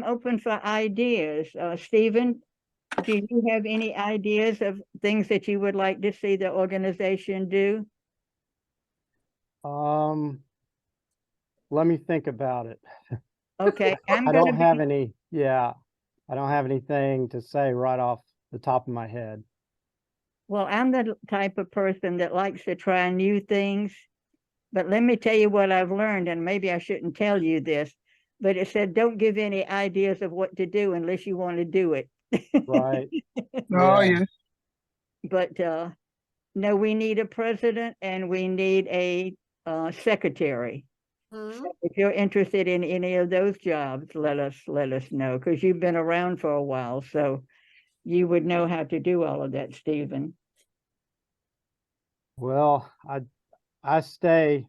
open for ideas. Stephen, do you have any ideas of things that you would like to see the organization do? Let me think about it. Okay, I don't have any, yeah, I don't have anything to say right off the top of my head. well, I'm the type of person that likes to try new things. But let me tell you what I've learned, and maybe I shouldn't tell you this, but it said don't give any ideas of what to do unless you want to do it. Right. Oh, Yeah. yes. But no, we need a president and we need a secretary. So if you're interested in any of those jobs, let us know, because you've been around for a while, so you would know how to do all of that, Stephen. Well, I stay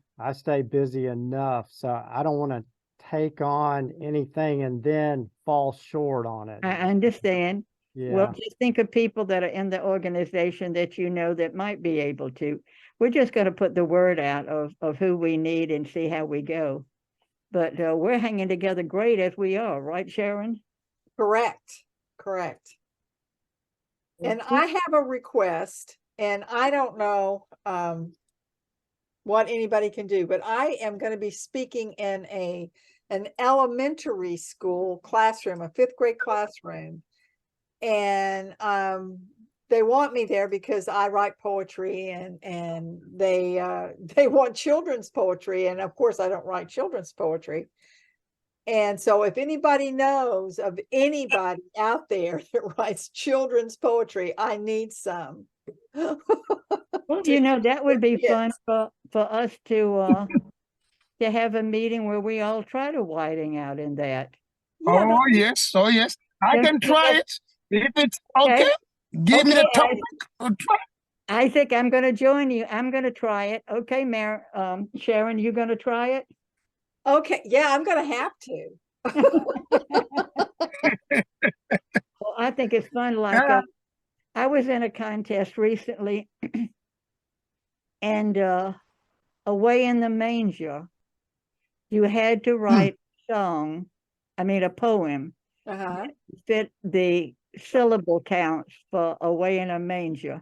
busy enough, so I don't want to take on anything and then fall short on it. I understand. Well, Yeah. just think of people that are in the organization that you know that might be able to. We're just going to put the word out of who we need and see how we go. But we're hanging together great as we are, right, Sharon? Correct. Correct. And I have a request, and I don't know what anybody can do, but I am going to be speaking in an elementary school classroom, a 5th grade classroom. And they want me there because I write poetry, and they want children's poetry, and of course I don't write children's poetry. And so if anybody knows of anybody out there that writes children's poetry, I need some. Well, you know, that would be fun for us to have a meeting where we all try to whiting out in that. Yeah, Oh, yes. Oh, yes. I can try it. If it's okay, give me the topic. I'll try. Isaac, I'm going to join you. I'm going to try it. Okay, Sharon, you going to try it? Okay, yeah, I'm going to have to. Well, I think it's fun. Like I was in a contest recently, and away in the manger, you had to write a song, a poem, fit the syllable counts for away in a manger.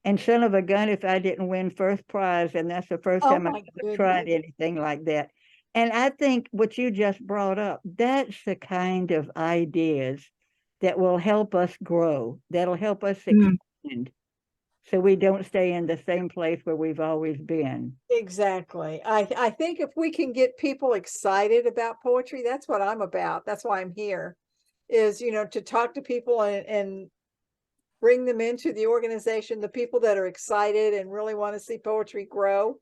And son of a gun, if I didn't win first prize, and that's the first time I ever tried anything like that. And I think what you just brought up, that's the kind of ideas that will help us grow, that'll help us expand, so we don't stay in the same place where we've always been. Exactly. I think if we can get people excited about poetry, that's what I'm about. That's why I'm here, is, to talk to people and bring them into the organization, the people that are excited and really want to see poetry grow.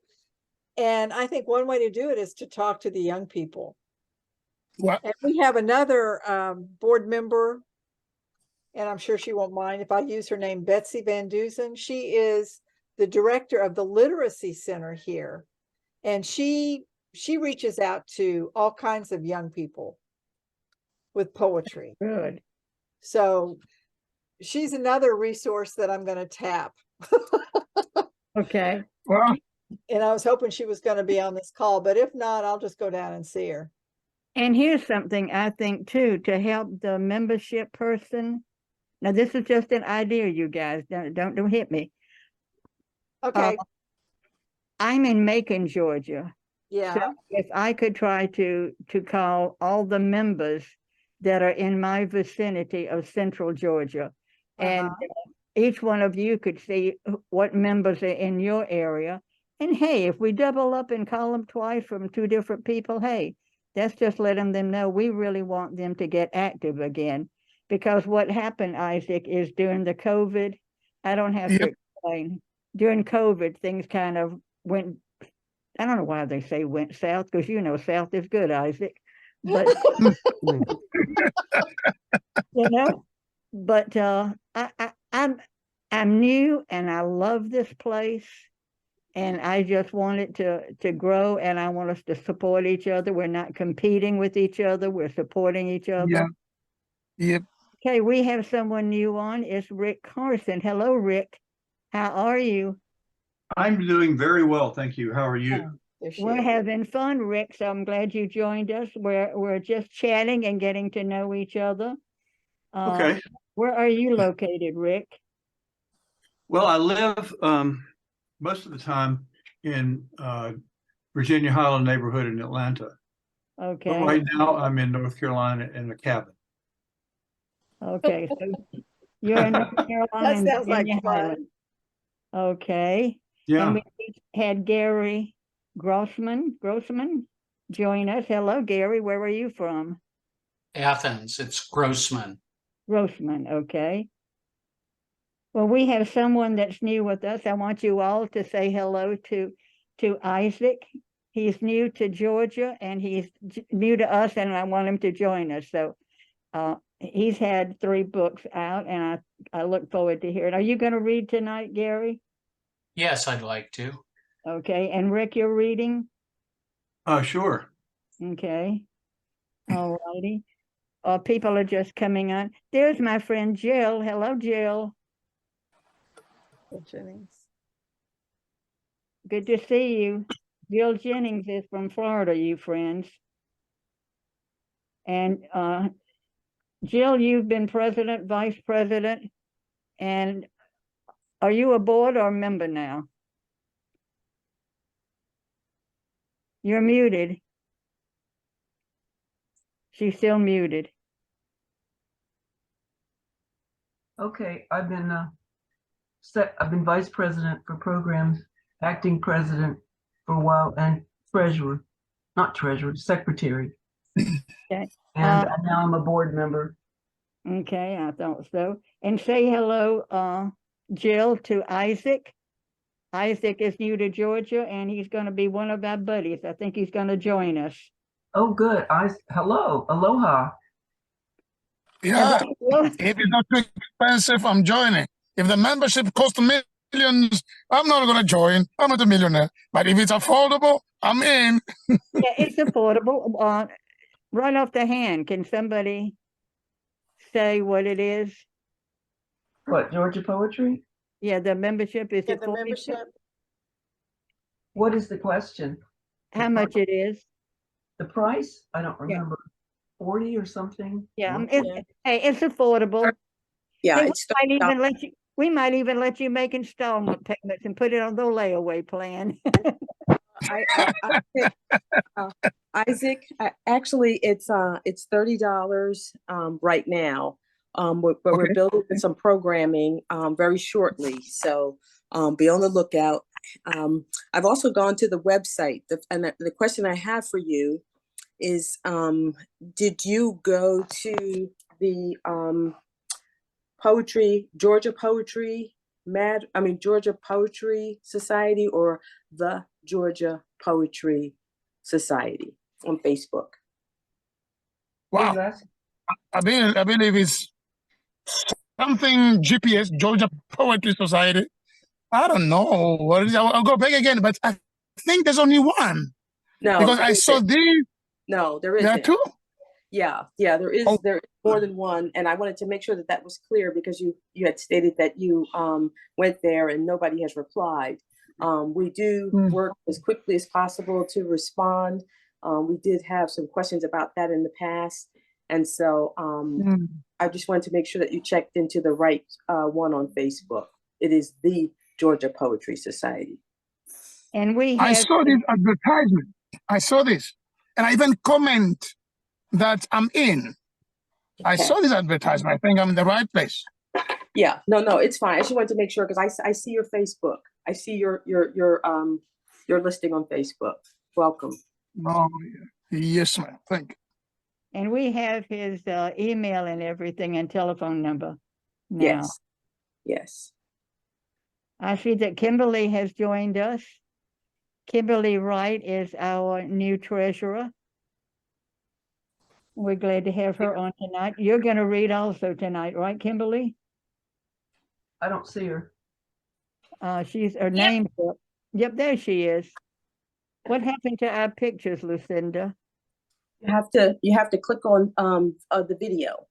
And I think one way to do it is to talk to the young people. What? And we have another board member, and I'm sure she won't mind if I use her name, Betsy Van Dusen. She is the director of the Literacy Center here. And she reaches out to all kinds of young people with poetry. Good. So she's another resource that I'm going to tap. Okay. Well, and I was hoping she was going to be on this call, but if not, I'll just go down and see her. And here's something I think too, to help the membership person. Now, this is just an idea, you guys. Don't hit me. Okay. I'm in Macon, Georgia. Yeah. So if I could try to call all the members that are in my vicinity of Central Georgia, and each one of you could see what members are in your area. And hey, if we double up and call them twice from 2 different people, hey, that's just letting them know we really want them to get active again. Because what happened, Isaac, is during the COVID, I don't have to explain. During COVID, things kind of went, I don't know why they say went south, because south is good, Isaac. But but I'm new and I love this place, and I just want it to grow, and I want us to support each other. We're not competing with each other, we're supporting each other. Yeah. Yep. Okay, we have someone new on. It's Rick Carson. Hello, Rick. How are you? I'm doing very well, thank you. How are you? There she We're is. having fun, Rick, so I'm glad you joined us. We're just chatting and getting to know each other. Okay. Where are you located, Rick? Well, I live most of the time in Virginia Highland neighborhood in Atlanta. But Okay, right now I'm in North Carolina in a cabin. okay. So you're in North Carolina That and sounds like Virginia fun. Highlands. Okay. Yeah. And we had Gary Grossman join us. Hello, Gary. Where are you from? Athens, it's Grossman. Grossman, okay. Well, we have someone that's new with us. I want you all to say hello to Isaac. He's new to Georgia and he's new to us, and I want him to join us. So he's had 3 books out, and I look forward to hearing. Are you going to read tonight, Gary? Yes, I'd like to. Okay. And Rick, you're reading? Sure. Okay. All righty. People are just coming on. There's my friend Jill. Hello, Jill. Jennings. Good to see you. Jill Jennings is from Florida, you friends. And Jill, you've been president, vice president, and are you a board or member now? You're muted. She's still muted. Okay, I've been vice president for programs, acting president for a while, and treasurer, not treasurer, secretary. Okay. And now I'm a board member. Okay, I thought so. And say hello, Jill, to Isaac. Isaac is new to Georgia, and he's going to be one of our buddies. I think he's going to join us. Oh, good. Hello, aloha. Yeah. If it's not too expensive, I'm joining. If the membership costs millions, I'm not going to join. I'm not a millionaire. But if it's affordable, I'm in. Yeah, it's affordable. Right off the hand, can somebody say what it is? What, Georgia Poetry? Yeah, the membership is Yeah, it the 40? membership. What is the question? How much it is? The price? I don't remember. 40 or something? Yeah, What? hey, it's affordable. Yeah, Hey, it's we might even let you make installment payments and put it on the layaway plan. Isaac. Actually, it's $30 right now. But we're building some programming very shortly, so be on the lookout. I've also gone to the website, and the question I have for you is, did you go to the Georgia Poetry Society, or the Georgia Poetry Society on Facebook? Wow. I believe it's something GPS, Georgia Poetry Society. I don't know what it is. I'll go back again, but I think there's only one. No, because I saw these. No, there There are isn't. 2? Yeah, there is. Oh. There is more than one, and I wanted to make sure that was clear, because you had stated that you went there and nobody has replied. We do work as quickly as possible to respond. We did have some questions about that in the past, and so I just wanted to make sure that you checked into the right one on Facebook. It is the Georgia Poetry Society. And I saw this advertisement. I saw this, and I even comment that I'm in. I saw this advertisement. I think I'm in the right place. Yeah, no, it's fine. I just wanted to make sure, because I see your Facebook. I see your listing on Facebook. Welcome. Oh, yes, ma'am. Thank you. And we have his email and everything and telephone number now. Yes. I see that Kimberly has joined us. Kimberly Wright is our new treasurer. We're glad to have her on tonight. You're going to read also tonight, right, Kimberly? I don't see her. She's her name. Yep, there she is. What happened to our pictures, Lucinda? You have to click on the video.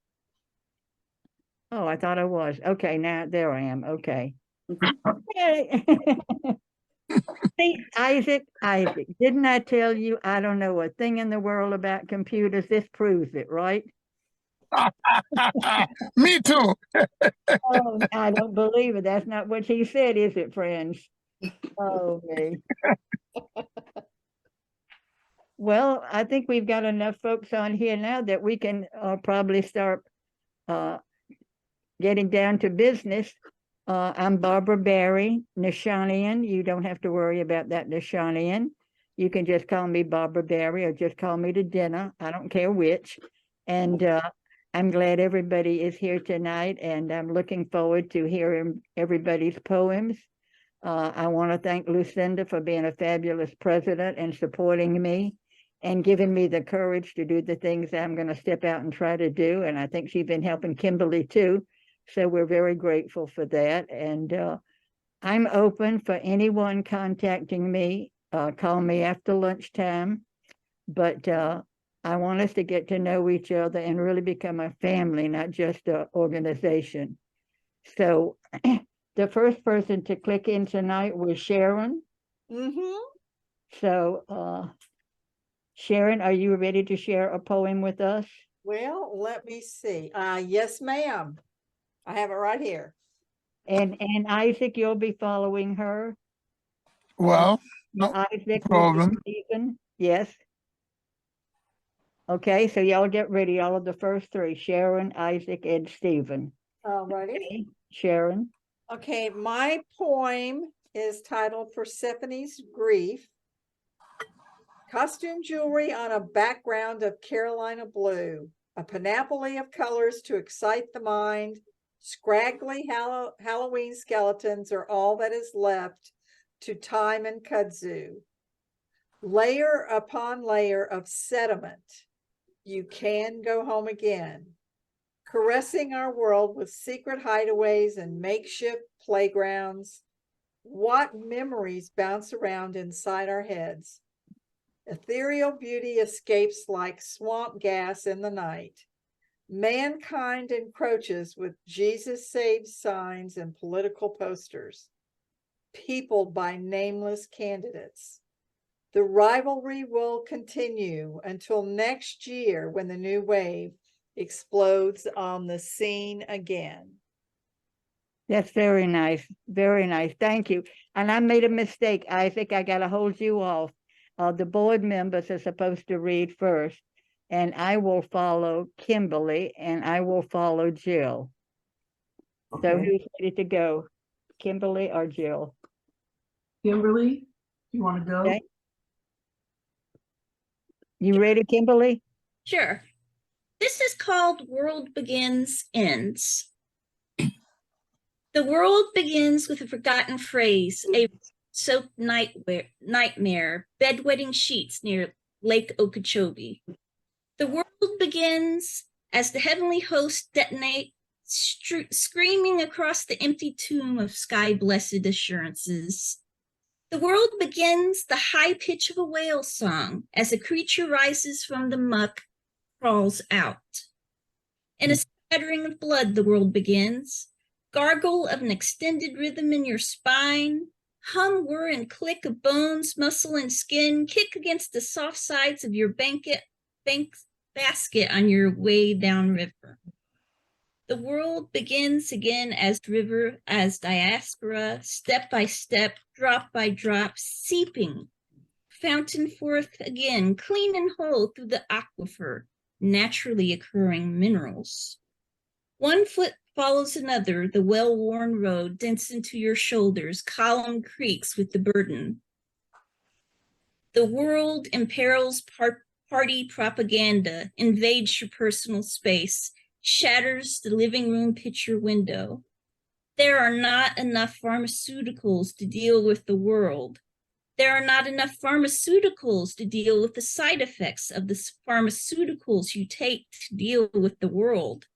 Oh, I thought I was. Okay, now there I am. Okay. Okay. See, Isaac, didn't I tell you I don't know a thing in the world about computers? This proves it, right? Me too. Oh, I don't believe it. That's not what he said, is it, friends? Oh, me. Well, I think we've got enough folks on here now that we can probably start getting down to business. I'm Barbara Barry, Nishanian. You don't have to worry about that, Nishanian. You can just call me Barbara Barry or just call me to dinner. I don't care which. And I'm glad everybody is here tonight, and I'm looking forward to hearing everybody's poems. I want to thank Lucinda for being a fabulous president and supporting me and giving me the courage to do the things I'm going to step out and try to do. And I think she's been helping Kimberly too. So we're very grateful for that. And I'm open for anyone contacting me. Call me after lunchtime. But I want us to get to know each other and really become a family, not just an organization. So the first person to click in tonight was Sharon. Mm-hmm. So Sharon, are you ready to share a poem with us? Well, let me see. Yes, ma'am. I have it right here. And Isaac, you'll be following her. Well, no Isaac, problem. Stephen. Yes. Okay, so y'all get ready. All of the first three: Sharon, Isaac, and Stephen. All righty. Okay, Sharon. Okay, my poem is titled Persephone's Grief. Costume jewelry on a background of Carolina blue, a panoply of colors to excite the mind. Scraggly Halloween skeletons are all that is left to time and kudzu. Layer upon layer of sediment. You can go home again. Caressing our world with secret hideaways and makeshift playgrounds. What memories bounce around inside our heads. Ethereal beauty escapes like swamp gas in the night. Mankind encroaches with Jesus saves signs and political posters, peopled by nameless candidates. The rivalry will continue until next year when the new wave explodes on the scene again. That's very nice. Very nice. Thank you. And I made a mistake, Isaac. I got to hold you off. The board members are supposed to read first, and I will follow Kimberly, and I will follow Jill. Okay. So who's ready to go? Kimberly or Jill? Kimberly, you want to go? Okay. You ready, Kimberly? Sure. This is called World Begins, Ends. The world begins with a forgotten phrase, a soaked nightmare, bedwetting sheets near Lake Okeechobee. The world begins as the heavenly host detonate, screaming across the empty tomb of sky-blessed assurances. The world begins the high pitch of a whale song as a creature rises from the muck, crawls out. In a scattering of blood, the world begins. Gargle of an extended rhythm in your spine. Hum, whir, and click of bones, muscle, and skin kick against the soft sides of your basket on your way downriver. The world begins again as river, as diaspora, step by step, drop by drop, seeping, fountain forth again, clean and whole through the aquifer, naturally occurring minerals. One foot follows another, the well-worn road dents into your shoulders, column creaks with the burden. The world imperils party propaganda, invades your personal space, shatters the living room picture window. There are not enough pharmaceuticals to deal with the world. There are not enough pharmaceuticals to deal with the side effects of the pharmaceuticals you take to deal with the world.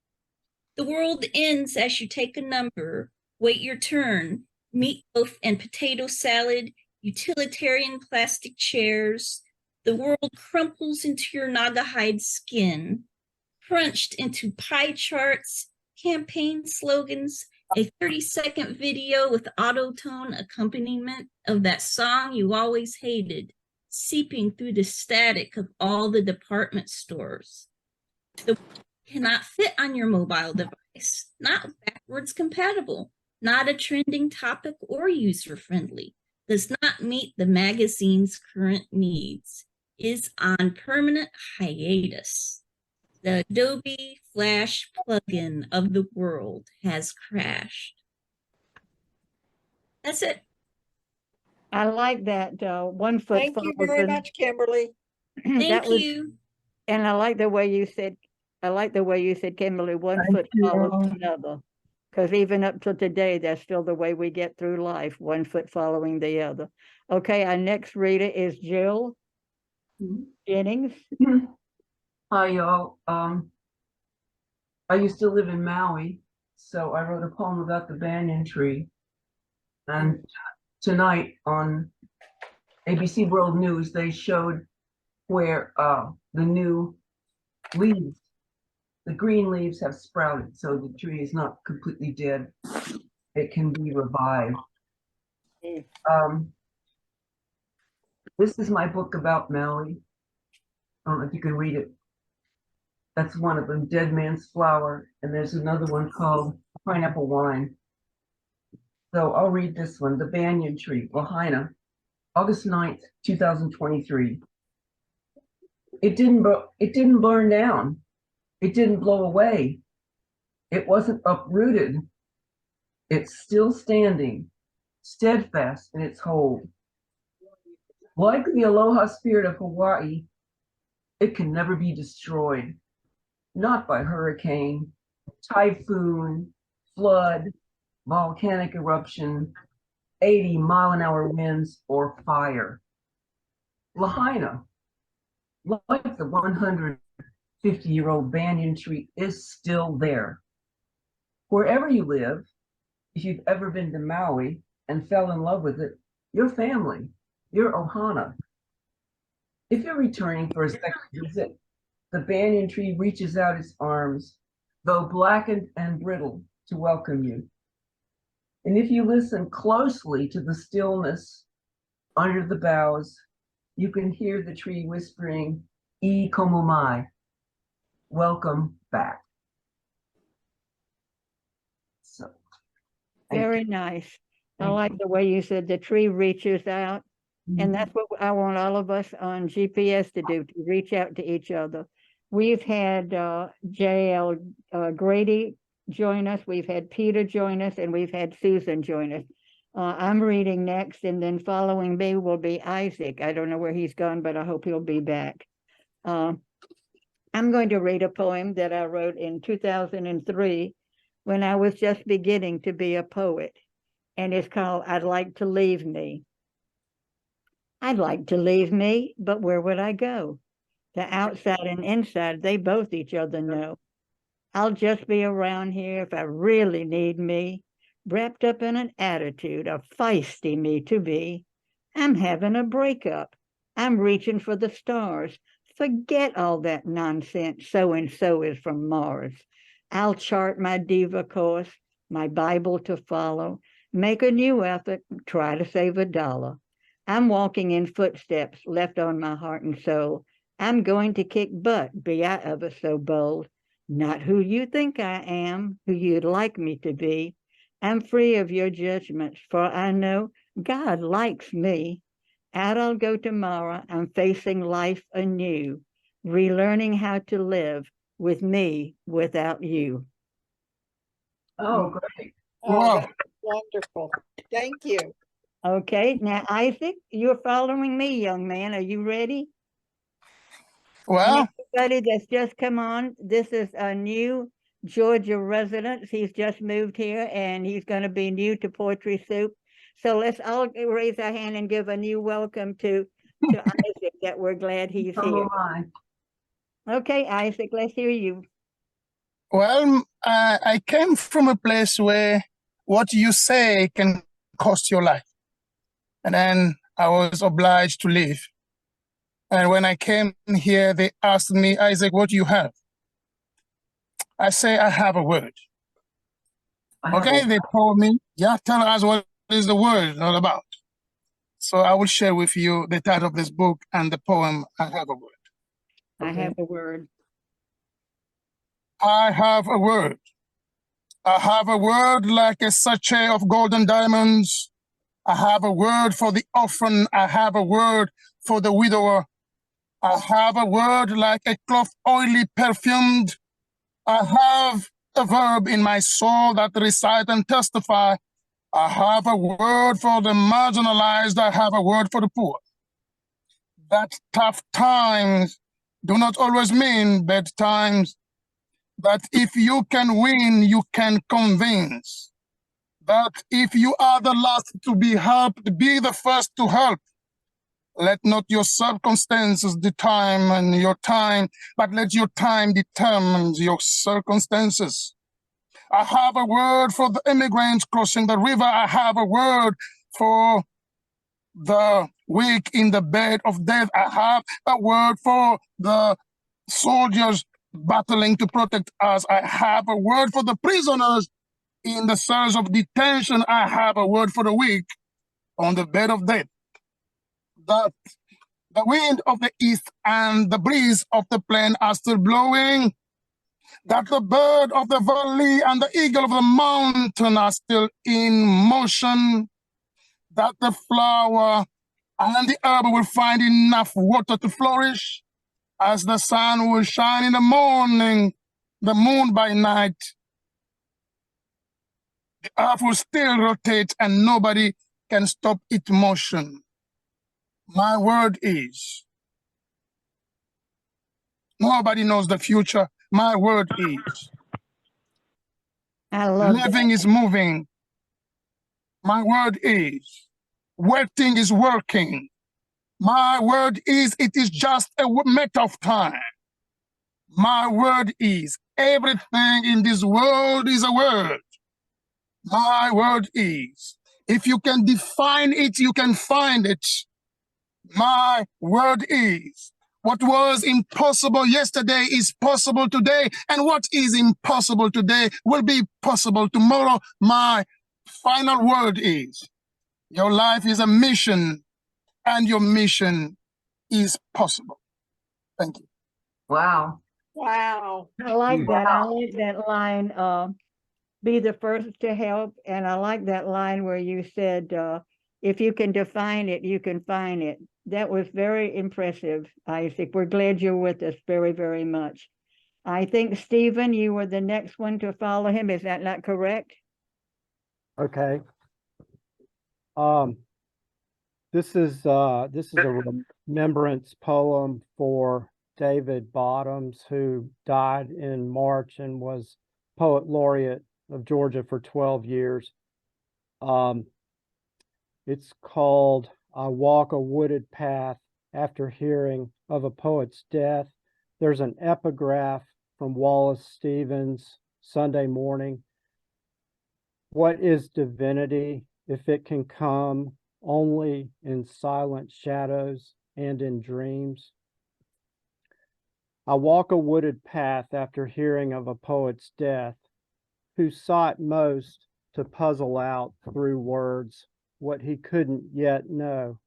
The world ends as you take a number, wait your turn, meatloaf and potato salad, utilitarian plastic chairs. The world crumples into your Naugahyde skin, crunched into pie charts, campaign slogans, A 30-second video with auto-tone accompaniment of that song you always hated, seeping through the static of all the department stores. The cannot fit on your mobile device, not backwards compatible, not a trending topic or user-friendly, does not meet the magazine's current needs, is on permanent hiatus. The Adobe Flash plugin of the world has crashed. That's it. I like that 1 foot. Thank you very much, Kimberly. Thank you. And I like the way you said, Kimberly, 1 Thank foot you. follows another. Because even up till today, that's still the way we get through life, 1 foot following the other. Okay, our next reader is Jill Jennings. Hi, y'all. I used to live in Maui, so I wrote a poem about the banyan tree. And tonight on ABC World News, they showed where the new leaves, the green leaves have sprouted, so the tree is not completely dead. It can be revived. This is my book about Maui. I don't know if you can read it. That's one of them, Dead Man's Flower, and there's another one called Pineapple Wine. So I'll read this one, The Banyan Tree, Lahaina, August 9th, 2023. It didn't burn down. It didn't blow away. It wasn't uprooted. It's still standing, steadfast in its hold. Like the aloha spirit of Hawaii, it can never be destroyed. Not by hurricane, typhoon, flood, volcanic eruption, 80-mile-an-hour winds, or fire. Lahaina, like the 150-year-old banyan tree, is still there. Wherever you live, if you've ever been to Maui and fell in love with it, your family, your ohana. If you're returning for a second visit, the banyan tree reaches out its arms, though blackened and brittle, to welcome you. And if you listen closely to the stillness under the boughs, you can hear the tree whispering, "I komo mai," welcome back. So, Very nice. I like the way you said the tree reaches out. And that's what I want all of us on GPS to do, to reach out to each other. We've had J.L. Grady join us, we've had Peter join us, and we've had Susan join us. I'm reading next, and then following me will be Isaac. I don't know where he's gone, but I hope he'll be back. I'm going to read a poem that I wrote in 2003 when I was just beginning to be a poet, and it's called I'd Like to Leave Me. I'd like to leave me, but where would I go? The outside and inside, they both each other know. I'll just be around here if I really need me, wrapped up in an attitude of feisty me to be. I'm having a breakup. I'm reaching for the stars. Forget all that nonsense, so-and-so is from Mars. I'll chart my diva course, my Bible to follow, make a new effort, try to save $1. I'm walking in footsteps left on my heart and soul. I'm going to kick butt, be I ever so bold. Not who you think I am, who you'd like me to be. I'm free of your judgments, for I know God likes me. Out I'll go tomorrow, I'm facing life anew, relearning how to live with me without you. Oh, great. Oh, that's wonderful. Thank you. Okay, now Isaac, you're following me, young man. Are you ready? Well, Everybody that's just come on, this is a new Georgia resident. He's just moved here and he's going to be new to Poetry Soup. So let's all raise our hand and give a new welcome to Isaac, that we're glad he's here. Okay, Isaac, let's hear you. well, I came from a place where what you say can cost your life. And then I was obliged to leave. And when I came here, they asked me, Isaac, what do you have? I say, I have a word. I have Okay, a- they told me, yeah, tell us what is the word all about. So I will share with you the title of this book and the poem, I Have a Word. I have a word. I have a word. I have a word like a sachet of golden diamonds. I have a word for the orphan. I have a word for the widower. I have a word like a cloth oily perfumed. I have a verb in my soul that recite and testify. I have a word for the marginalized. I have a word for the poor. That tough times do not always mean bad times. That if you can win, you can convince. That if you are the last to be helped, be the first to help. Let not your circumstances determine your time, but let your time determine your circumstances. I have a word for the immigrants crossing the river. I have a word for the weak in the bed of death. I have a word for the soldiers battling to protect us. I have a word for the prisoners in the cells of detention. I have a word for the weak on the bed of death. That the wind of the east and the breeze of the plain are still blowing. That the bird of the valley and the eagle of the mountain are still in motion. That the flower and the herb will find enough water to flourish, as the sun will shine in the morning, the moon by night. The earth will still rotate and nobody can stop its motion. My word is, nobody knows the future. My word is, I love that. living is moving. My word is, waiting is working. My word is, it is just a matter of time. My word is, everything in this world is a word. My word is, if you can define it, you can find it. My word is, what was impossible yesterday is possible today, and what is impossible today will be possible tomorrow. My final word is, your life is a mission, and your mission is possible. Thank you. Wow. Wow. I like that. I like that line, be the first to help. And I like that line where you said, if you can define it, you can find it. That was very impressive, Isaac. We're glad you're with us very, very much. I think, Stephen, you were the next one to follow him. Is that not correct? Okay. This is a remembrance poem for David Bottoms, who died in March and was poet laureate of Georgia for 12 years. It's called I Walk a Wooded Path After Hearing of a Poet's Death. There's an epigraph from Wallace Stevens, Sunday Morning. What is divinity if it can come only in silent shadows and in dreams? I walk a wooded path after hearing of a poet's death, who sought most to puzzle out through words what he couldn't yet know,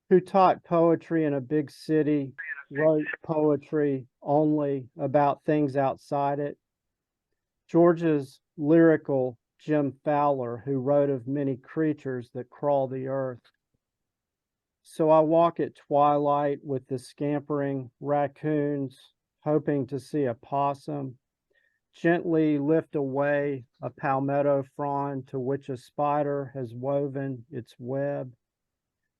who taught poetry in a big city, wrote poetry only about things outside it. Georgia's lyrical Jim Fowler, who wrote of many creatures that crawl the earth. So I walk at twilight with the scampering raccoons, hoping to see a possum, gently lift away a palmetto frond to which a spider has woven its web,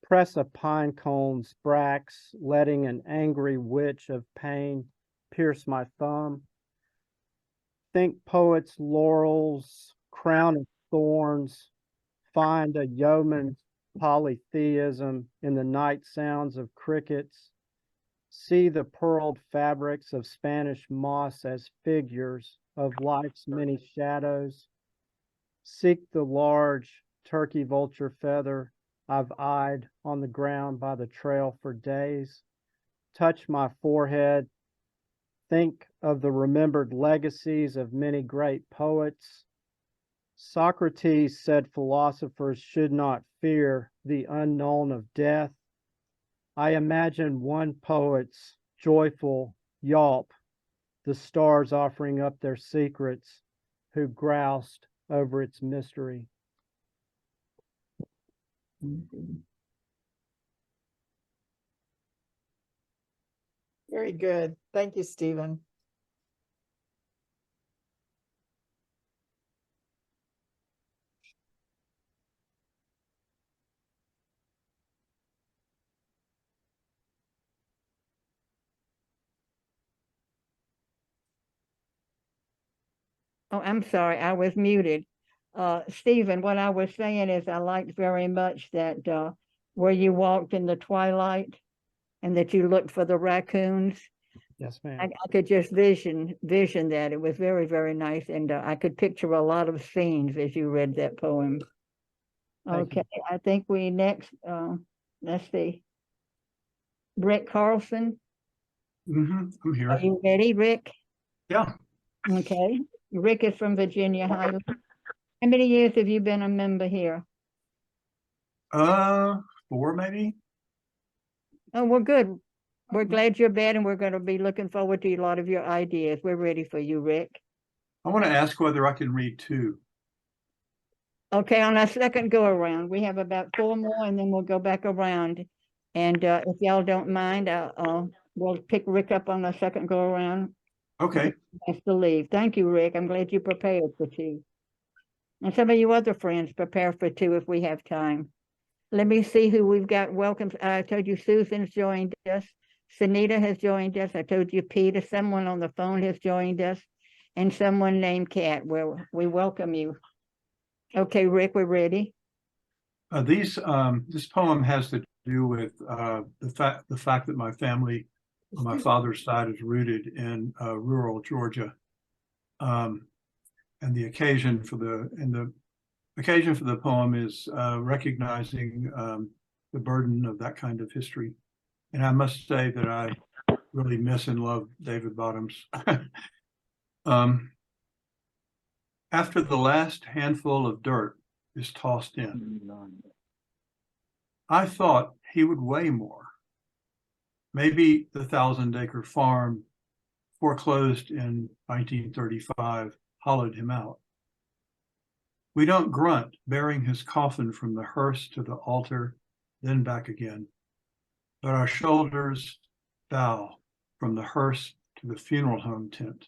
press a pine cone's bracts, letting an angry witch of pain pierce my thumb. Think poets' laurels, crown of thorns, find a yeoman's polytheism in the night sounds of crickets, see the pearled fabrics of Spanish moss as figures of life's many shadows, seek the large turkey vulture feather I've eyed on the ground by the trail for days, touch my forehead, think of the remembered legacies of many great poets, Socrates said philosophers should not fear the unknown of death. I imagine one poet's joyful yawp, the stars offering up their secrets, who groused over its mystery. Very good. Thank you, Stephen. Oh, I'm sorry, I was muted. Stephen, what I was saying is I liked very much that where you walked in the twilight and that you looked for the raccoons. Yes, I ma'am. could just vision that. It was very, very nice. And I could picture a lot of scenes as you read that poem. Thank you. Okay, I think we next, let's see. Rick Carlson, I'm are here. you ready, Rick? Yeah. Okay, Rick is from Virginia Highlands. How many years have you been a member here? 4 maybe. Oh, we're good. We're glad you're back, and we're going to be looking forward to a lot of your ideas. We're ready for you, Rick. I want to ask whether I can read 2. Okay, on our second go around, we have about 4 more, and then we'll go back around. And if y'all don't mind, we'll pick Rick up on the second go around. Okay. Has to leave. Thank you, Rick. I'm glad you prepared for 2. And some of you other friends prepare for 2 if we have time. Let me see who we've got. Welcome. I told you Susan's joined us. Sunita has joined us. I told you Peter. Someone on the phone has joined us. And someone named Kat. Well, we welcome you. Okay, Rick, we're ready. This poem has to do with the fact that my family on my father's side is rooted in rural Georgia, and the occasion for the poem is recognizing the burden of that kind of history. And I must say that I really miss and love David Bottoms. After the last handful of dirt is tossed in, I thought he would weigh more. Maybe the 1,000-acre farm foreclosed in 1935 hollowed him out. We don't grunt bearing his coffin from the hearse to the altar, then back again, but our shoulders bow from the hearse to the funeral home tent.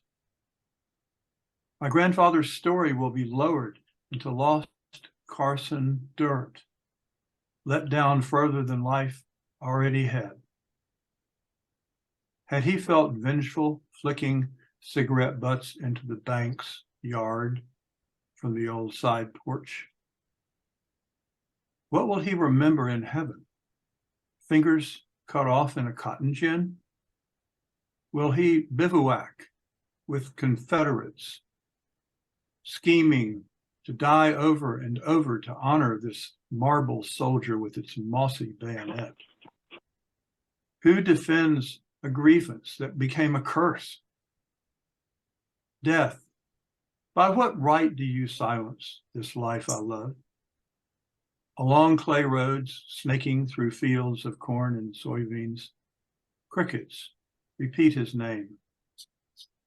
My grandfather's story will be lowered into lost Carson dirt, let down further than life already had. Had he felt vengeful, flicking cigarette butts into the bank's yard from the old side porch? What will he remember in heaven? Fingers cut off in a cotton gin? Will he bivouac with Confederates, scheming to die over and over to honor this marble soldier with its mossy bayonet? Who defends a grievance that became a curse? Death, by what right do you silence this life I love? Along clay roads, snaking through fields of corn and soybeans, crickets repeat his name,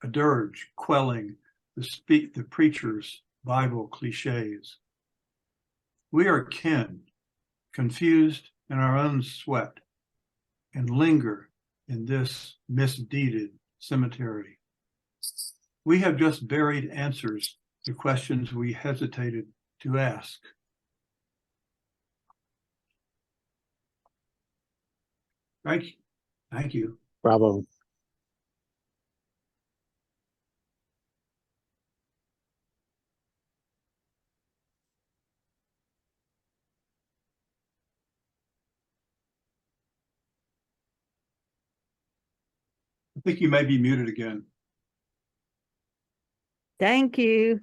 a dirge quelling the preacher's Bible cliches. We are kin, confused in our own sweat, and linger in this misdeeded cemetery. We have just buried answers to questions we hesitated to ask. Thank you. Thank you. Bravo. I think you may be muted again. Thank you.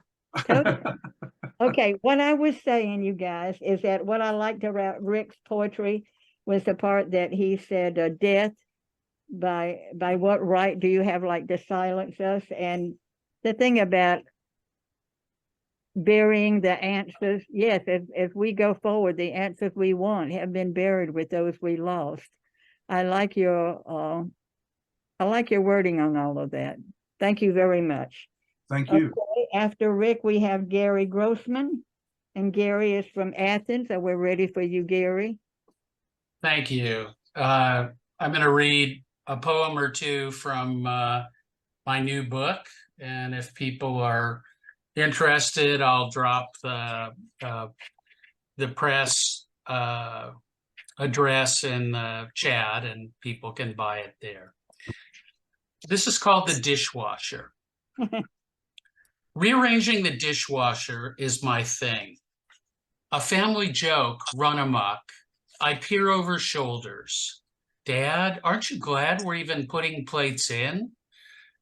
Okay, what I was saying, you guys, is that what I liked about Rick's poetry was the part that he said, death, by what right do you have like to silence us? And the thing about burying the answers. Yes, as we go forward, the answers we want have been buried with those we lost. I like your wording on all of that. Thank you very much. Thank you. Okay, after Rick, we have Gary Grossman, and Gary is from Athens, so we're ready for you, Gary. Thank you. I'm going to read a poem or two from my new book, and if people are interested, I'll drop the press address in the chat, and people can buy it there. This is called The Dishwasher. Rearranging the dishwasher is my thing. A family joke run amok. I peer over shoulders. Dad, aren't you glad we're even putting plates in?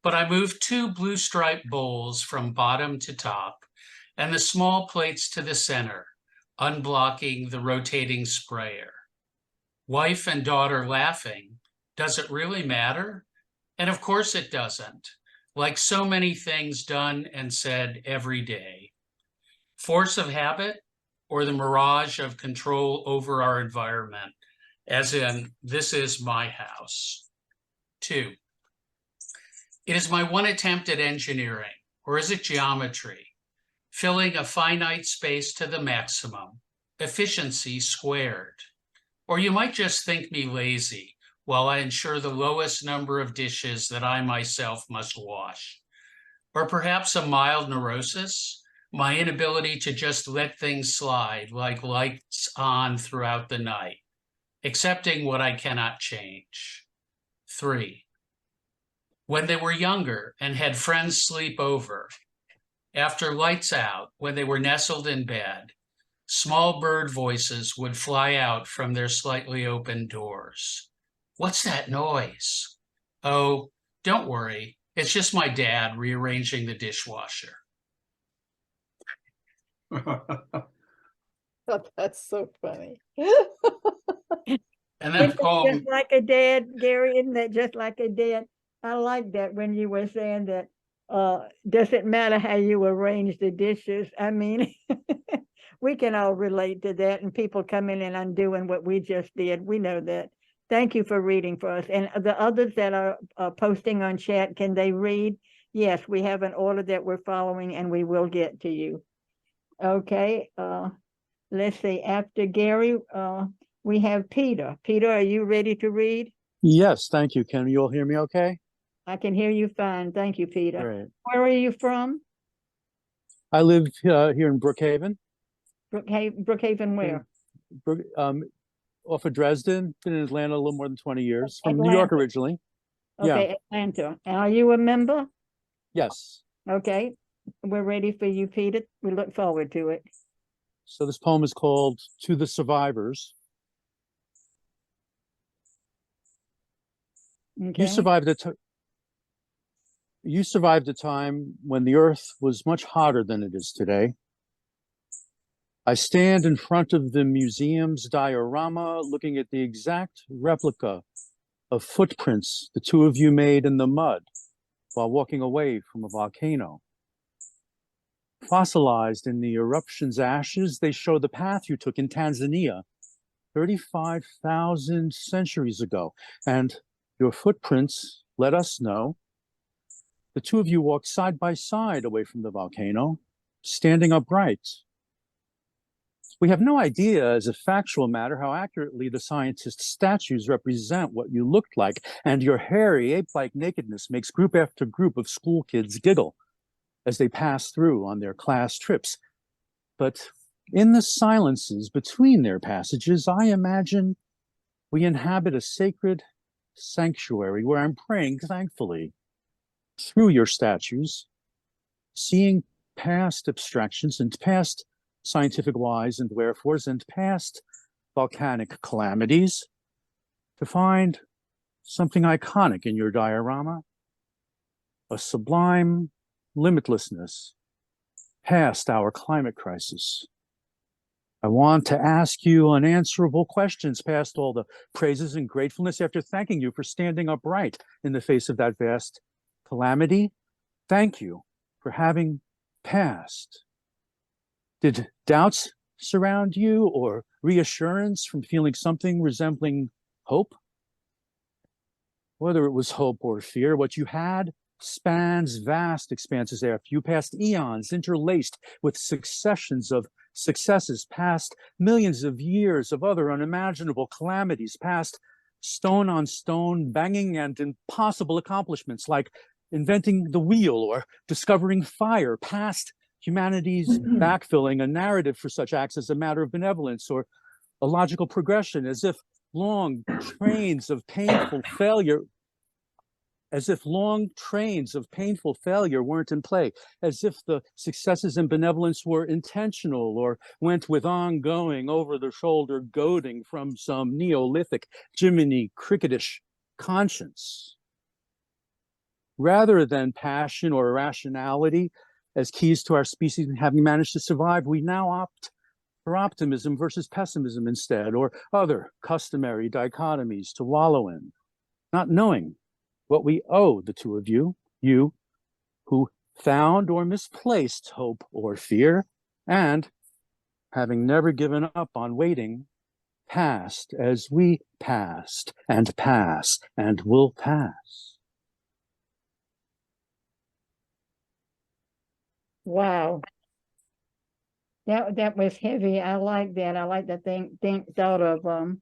But I move 2 blue striped bowls from bottom to top and the small plates to the center, unblocking the rotating sprayer. Wife and daughter laughing. Does it really matter? And of course it doesn't. Like so many things done and said every day. Force of habit or the mirage of control over our environment, as in, this is my house. 2. It is my one attempt at engineering, or is it geometry? Filling a finite space to the maximum, efficiency squared. Or you might just think me lazy, while I ensure the lowest number of dishes that I myself must wash. Or perhaps a mild neurosis, my inability to just let things slide like lights on throughout the night, accepting what I cannot change. 3. When they were younger and had friends sleep over, after lights out, when they were nestled in bed, small bird voices would fly out from their slightly open doors. What's that noise? Oh, don't worry. It's just my dad rearranging the dishwasher. Oh, that's so funny. And then poem, Just like a dad, Gary, isn't that just like a dad? I like that when you were saying that, doesn't matter how you arrange the dishes. I mean, we can all relate to that, and people coming in and undoing what we just did. We know that. Thank you for reading for us. And the others that are posting on chat, can they read? Yes, we have an order that we're following, and we will get to you. Okay, let's see. After Gary, we have Peter. Peter, are you ready to read? Yes, thank you. Can you all hear me okay? I can hear you fine. Thank you, Peter. Great. Where are you from? I live here in Brookhaven. Brookhaven where? Off of Dresden. Been in Atlanta a little more than 20 years. From New Atlanta. York originally. Okay, Atlanta. Are you a member? Yes. Okay, we're ready for you, Peter. We look forward to it. So this poem is called To the Survivors. Okay. You survived a time when the earth was much hotter than it is today. I stand in front of the museum's diorama looking at the exact replica of footprints the 2 of you made in the mud while walking away from a volcano. Fossilized in the eruption's ashes, they show the path you took in Tanzania 35,000 centuries ago. And your footprints let us know the 2 of you walked side by side away from the volcano, standing upright. We have no idea, as a factual matter, how accurately the scientists' statues represent what you looked like, and your hairy, ape-like nakedness makes group after group of school kids giggle as they pass through on their class trips. But in the silences between their passages, I imagine we inhabit a sacred sanctuary where I'm praying thankfully through your statues, seeing past abstractions and past scientific whys and wherefores and past volcanic calamities to find something iconic in your diorama, a sublime limitlessness past our climate crisis. I want to ask you unanswerable questions past all the praises and gratefulness after thanking you for standing upright in the face of that vast calamity. Thank you for having passed Did doubts surround you, or reassurance from feeling something resembling hope? Whether it was hope or fear, what you had spans vast expanses after you, past eons interlaced with successions of successes, past millions of years of other unimaginable calamities, past stone on stone banging and impossible accomplishments like inventing the wheel or discovering fire, past humanity's backfilling a narrative for such acts as a matter of benevolence or a logical progression, as if long trains of painful failure weren't in play, as if the successes in benevolence were intentional or went with ongoing over-the-shoulder goading from some Neolithic Jiminy Cricketish conscience. Rather than passion or irrationality as keys to our species having managed to survive, we now opt for optimism versus pessimism instead, or other customary dichotomies to wallow in, not knowing what we owe the two of you, you who found or misplaced hope or fear, and having never given up on waiting, passed as we passed and pass and will pass. Wow. That was heavy. I like that. I like the thought of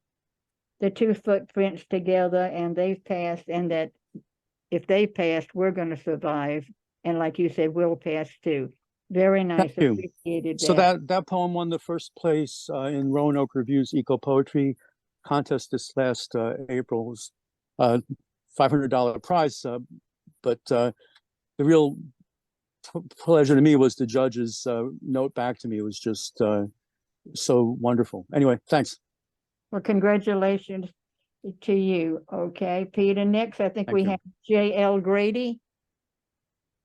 the two footprints together, and they've passed, and that if they passed, we're going to survive. And like you said, we'll pass too. Very nice. Thank you. Appreciated that. So that poem won the first place in Roanoke Review's Eco Poetry contest this last April. It was $500 prize, but the real pleasure to me was the judge's note back to me. It was just so wonderful. Anyway, thanks. Well, congratulations to you. Okay, Peter. Next, I think we have J.L. Grady.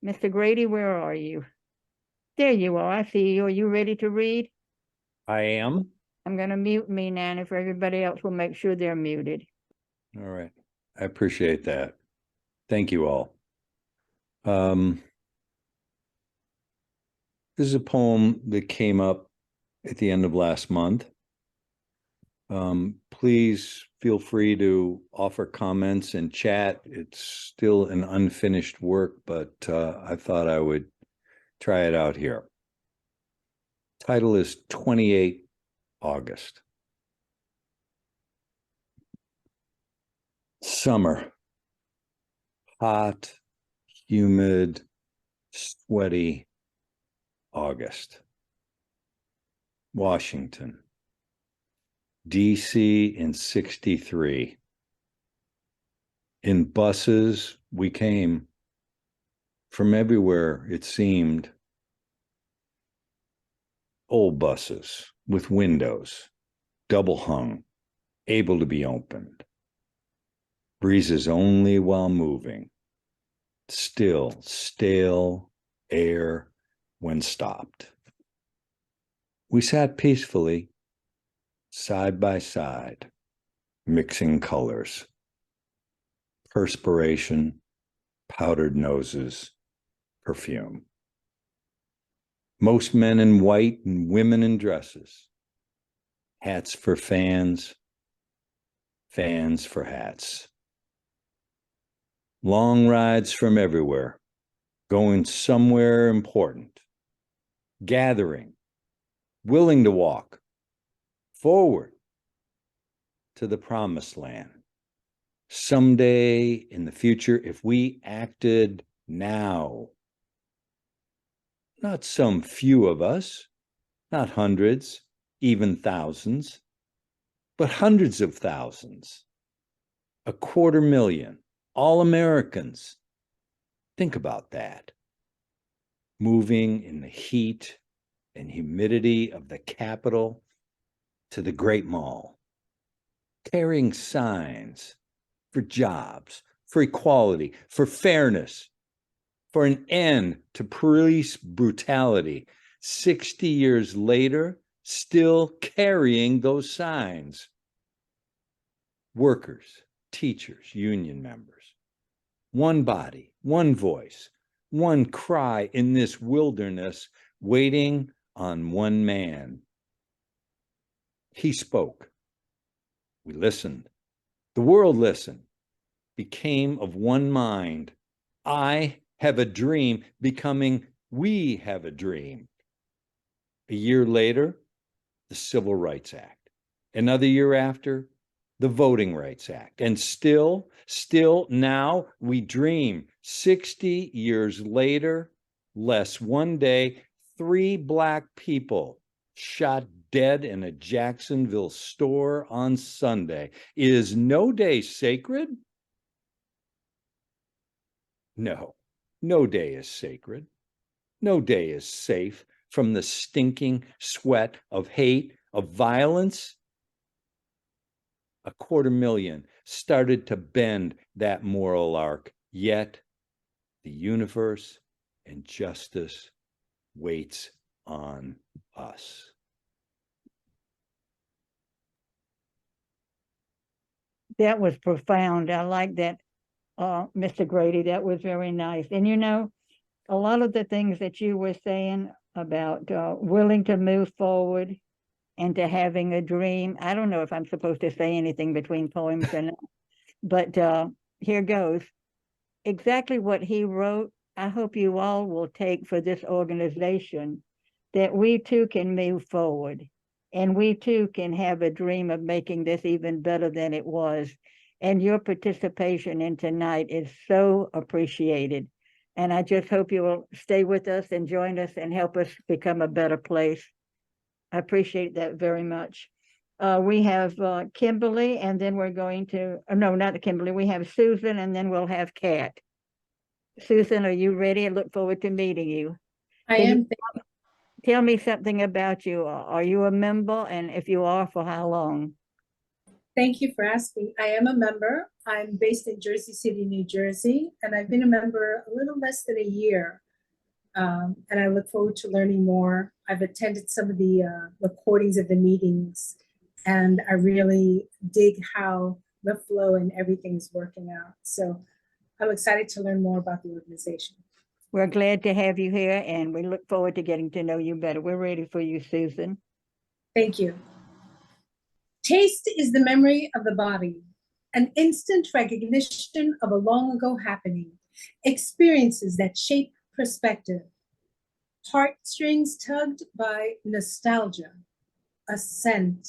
Mr. Grady, where are you? There you are. I see you. Are you ready to read? I am. I'm going to mute me now, and if everybody else will make sure they're muted. All right. I appreciate that. Thank you all. This is a poem that came up at the end of last month. Please feel free to offer comments in chat. It's still an unfinished work, but I thought I would try it out here. Title is 28 August. Summer. Hot, humid, sweaty August. Washington. DC in 63. In buses we came. From everywhere it seemed. Old buses with windows, double hung, able to be opened. Breezes only while moving. Still, stale air when stopped. We sat peacefully, side by side, mixing colors. Perspiration, powdered noses, perfume. Most men in white and women in dresses. Hats for fans, fans for hats. Long rides from everywhere, going somewhere important. Gathering, willing to walk forward to the promised land. Someday in the future, if we acted now. Not some few of us, not hundreds, even thousands, but hundreds of thousands. 250,000, all Americans. Think about that. Moving in the heat and humidity of the capital to the Great Mall. Carrying signs for jobs, for equality, for fairness, for an end to police brutality. 60 years later, still carrying those signs. Workers, teachers, union members. One body, one voice, one cry in this wilderness, waiting on one man. He spoke. We listened. The world listened, became of one mind. I have a dream, becoming we have a dream. A year later, the Civil Rights Act. Another year after, the Voting Rights Act. And still now we dream. 60 years later, less one day, 3 Black people shot dead in a Jacksonville store on Sunday. Is no day sacred? No, no day is sacred. No day is safe from the stinking sweat of hate, of violence. 250,000 started to bend that moral arc, yet the universe and justice waits on us. That was profound. I like that, Mr. Grady. That was very nice. And you know, a lot of the things that you were saying about willing to move forward and to having a dream. I don't know if I'm supposed to say anything between poems or not, but here goes. Exactly what he wrote, I hope you all will take for this organization, that we too can move forward and we too can have a dream of making this even better than it was. And your participation in tonight is so appreciated. And I just hope you will stay with us and join us and help us become a better place. I appreciate that very much. We have Kimberly, and then we're going to, no, not Kimberly, we have Susan, and then we'll have Kat. Susan, are you ready? I look forward to meeting you. I Can am. you tell me something about you? Are you a member? And if you are, for how long? Thank you for asking. I am a member. I'm based in Jersey City, New Jersey, and I've been a member a little less than a year. And I look forward to learning more. I've attended some of the recordings of the meetings, and I really dig how the flow and everything's working out. So I'm excited to learn more about the organization. We're glad to have you here, and we look forward to getting to know you better. We're ready for you, Susan. Thank you. Taste is the memory of the body, an instant recognition of a long ago happening, experiences that shape perspective, heartstrings tugged by nostalgia, a scent,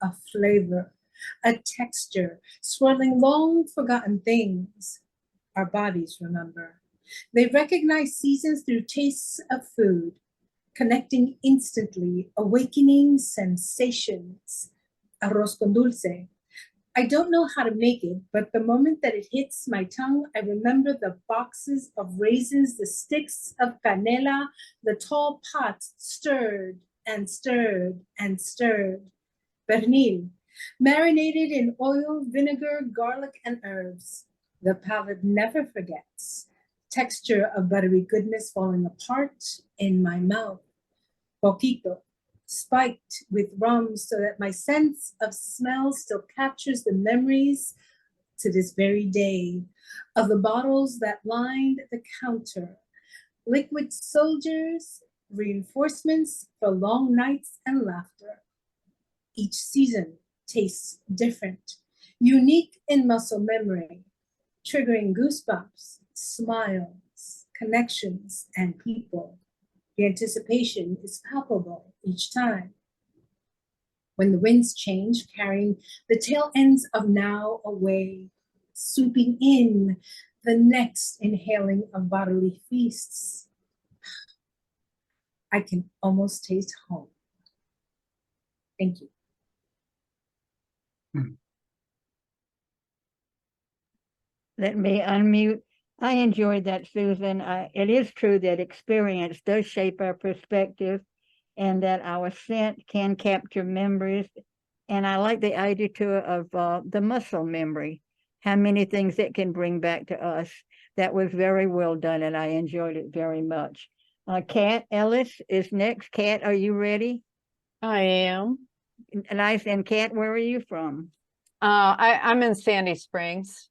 a flavor, a texture, swirling long forgotten things. Our bodies remember. They recognize seasons through tastes of food, connecting instantly, awakening sensations. Arroz con dulce. I don't know how to make it, but the moment that it hits my tongue, I remember the boxes of raisins, the sticks of canela, the tall pots stirred and stirred and stirred. Pernil, marinated in oil, vinegar, garlic, and herbs. The palate never forgets. Texture of buttery goodness falling apart in my mouth. Poquito, spiked with rum so that my sense of smell still captures the memories to this very day of the bottles that lined the counter. Liquid soldiers, reinforcements for long nights and laughter. Each season tastes different, unique in muscle memory, triggering goosebumps, smiles, connections, and people. The anticipation is palpable each time. When the winds change, carrying the tail ends of now away, swooping in the next inhaling of bodily feasts, I can almost taste home. Thank you. Let me unmute. I enjoyed that, Susan. It is true that experience does shape our perspective and that our scent can capture memories. And I like the idea too of the muscle memory, how many things it can bring back to us. That was very well done, and I enjoyed it very much. Kat Ellis is next. Kat, are you ready? I am. Nice. And Kat, where are you from? I'm in Sandy Springs,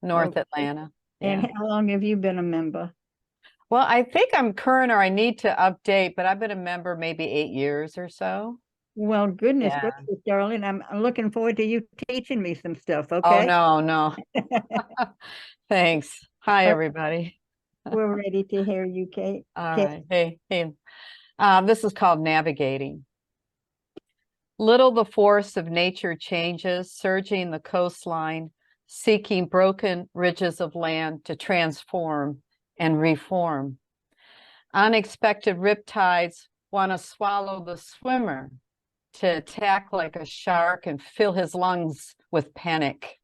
North Okay. Atlanta. And Yeah. how long have you been a member? Well, I think I'm current or I need to update, but I've been a member maybe 8 years or so. Well, goodness Yeah. gracious, darling, I'm looking forward to you teaching me some stuff, Oh, okay? no. Thanks. Hi, Okay. everybody. We're ready to hear you, Kate. All Kate. right. Hey. This is called Navigating. Little the force of nature changes, surging the coastline, seeking broken ridges of land to transform and reform. Unexpected riptides want to swallow the swimmer, to attack like a shark and fill his lungs with panic.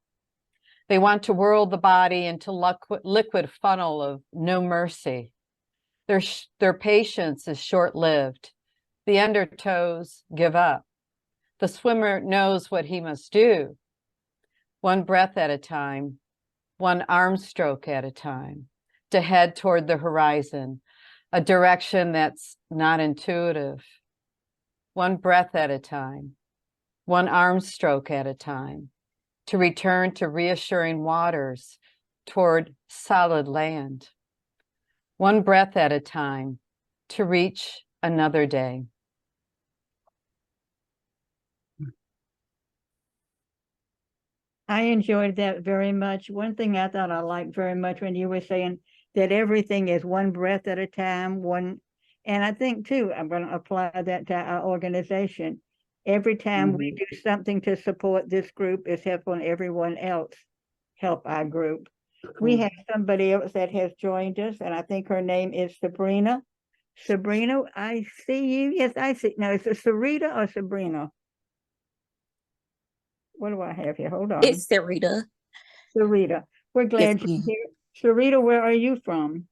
They want to whirl the body into liquid funnel of no mercy. Their patience is short-lived. The undertows give up. The swimmer knows what he must do. One breath at a time, one arm stroke at a time, to head toward the horizon, a direction that's not intuitive. One breath at a time, one arm stroke at a time, to return to reassuring waters toward solid land. One breath at a time, to reach another day. I enjoyed that very much. One thing I thought I liked very much when you were saying that everything is one breath at a time, and I think too, I'm going to apply that to our organization. Every time we do something to support this group, is helping everyone else help our group. We have somebody else that has joined us, and I think her name is Sabrina. Sabrina, I see you. Yes, I see. No, is it Sarita or Sabrina? What do I have here? Hold on. It's Sarita. Sarita, we're glad you're here. Sarita, where are you from?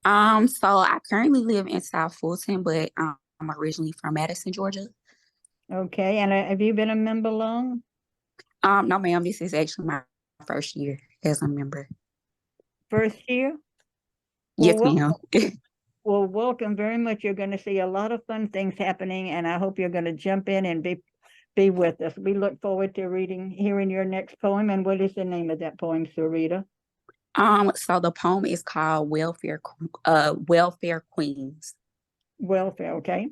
So I currently live in South Fulton, but I'm originally from Madison, Georgia. Okay, and have you been a member long? No, ma'am. This is actually my first year as a member. First year? Yes, ma'am. Well, welcome very much. You're going to see a lot of fun things happening, and I hope you're going to jump in and be with us. We look forward to hearing your next poem. And what is the name of that poem, Sarita? So the poem is called Welfare Queens. Welfare, okay.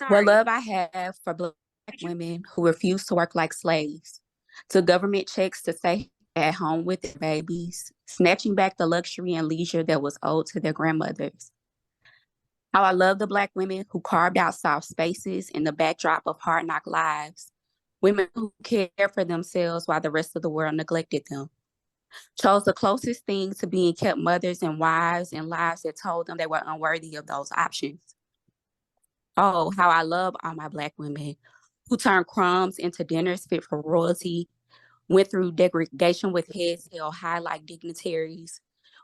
What love I have for Black women who refuse to work like slaves, to government checks to stay at home with their babies, snatching back the luxury and leisure that was owed to their grandmothers. How I love the Black women who carved out soft spaces in the backdrop of hard knock lives, women who care for themselves while the rest of the world neglected them, chose the closest thing to being kept mothers and wives and lives that told them they were unworthy of those options. Oh, how I love all my Black women who turned crumbs into dinners fit for royalty, went through degradation with heads held high like dignitaries,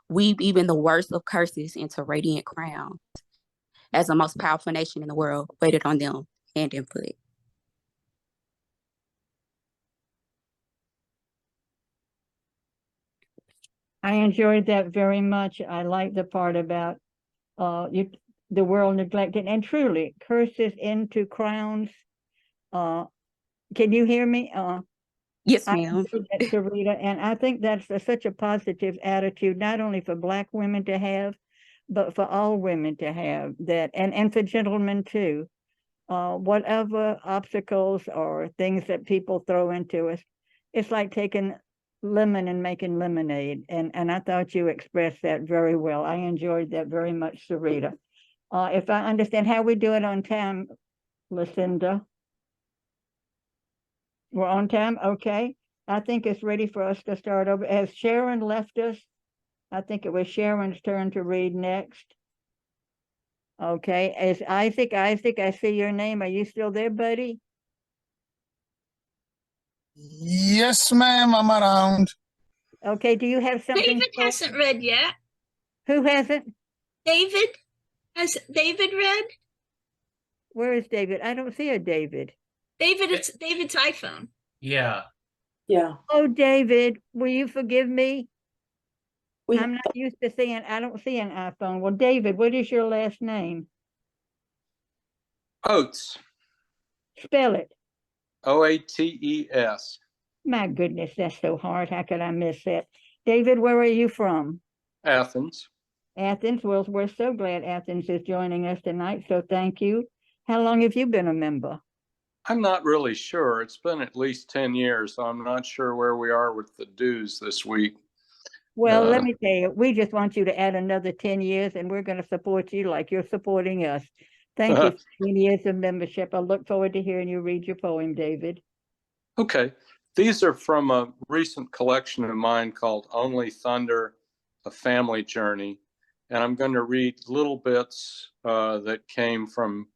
weave even the worst of curses into radiant crowns, as the most powerful nation in the world waited on them hand and foot. I enjoyed that very much. I like the part about the world neglected, and truly curses into crowns. Can you hear me? Yes, ma'am. Sarita, and I think that's such a positive attitude, not only for Black women to have, but for all women to have that, and for gentlemen too. Whatever obstacles or things that people throw into us, it's like taking lemon and making lemonade. And I thought you expressed that very well. I enjoyed that very much, Sarita. If I understand how we do it on time, Lucinda. We're on time? Okay. I think it's ready for us to start over. Has Sharon left us? I think it was Sharon's turn to read next. Okay. Is Isaac? Isaac, I see your name. Are you still there, buddy? Yes, ma'am, I'm around. Okay. Do you have something? David hasn't read yet. Who hasn't? David? Has David read? Where is David? I don't see a David. David, it's David's iPhone. Yeah. Yeah. Oh, David, will you forgive me? I'm not used to seeing, I don't see an iPhone. Well, David, what is your last name? Oates. Spell it. Oates. My goodness, that's so hard. How could I miss that? David, where are you from? Athens. Athens. Well, we're so glad Athens is joining us tonight, so thank you. How long have you been a member? I'm not really sure. It's been at least 10 years, so I'm not sure where we are with the dues this week. Well, let me tell you, we just want you to add another 10 years and we're going to support you like you're supporting us. Thank you for 10 years of membership. I look forward to hearing you read your poem, David. Okay. These are from a recent collection of mine called Only Thunder, A Family Journey. And I'm going to read little bits that came from